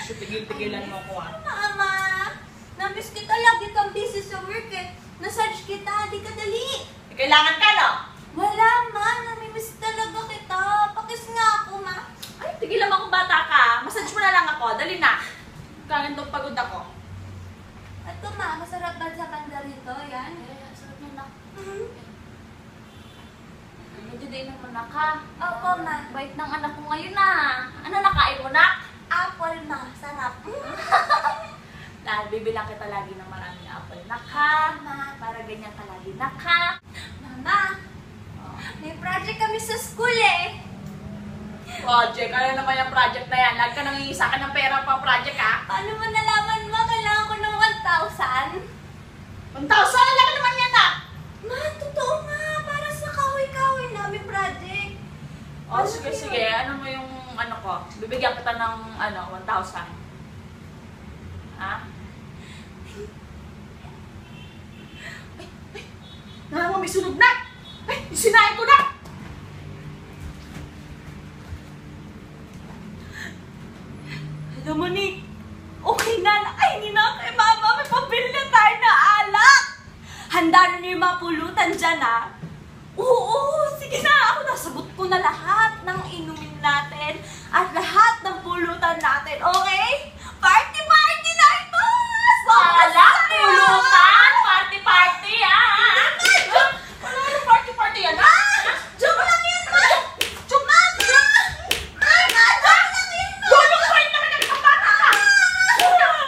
Asyo, tigil-tigilan mo ko ah. Mama, namiss kita lagi kang busy sa work eh. Nasarge kita, di ka dali. Kailangan ka, no? Wala, ma. Namimiss talaga kita. Pakis nga ako, ma. Ay, tigilan mo akong bata ka. Massage mo na lang ako. Dali na. Kangin tong pagod ako. Ito, ma. Masarap ba sa banda rito? Yan. Sarap na nak. Medyo din naman anak ha. Opo, ma. Bait ng anak ko ngayon na. Ano nakain mo, nak? Apple, ma. Sarap. Bibilang kita lagi ng maraming apple, nak ha. Ma. Para ganyan ka lagi, nak ha. Mama, may project kami sa school eh. Project? Ano naman yung project na yan? Lagi ka nang iisa ka ng pera pa project ha? Paano mo nalaman, ma? Kailangan ko ng 1,000. 1,000? Laki naman yan ah! Ma, totoo nga. Para sa kahoy-kahoy namin project. Oh, sige, sige. Ano mo yung ano ko? Bibigyan kita ng 1,000. Ha? Nalaman mo, may sunog na! Ay, sinain ko na! Alam mo, Nick, okay na. Nakahingi na kay mama. May pabili na tayo na alak. Handa na niyo yung mga pulutan dyan, ha? Oo, sige na. Ako nasagot ko na lahat ng inumin natin at lahat ng pulutan natin, okay? Party!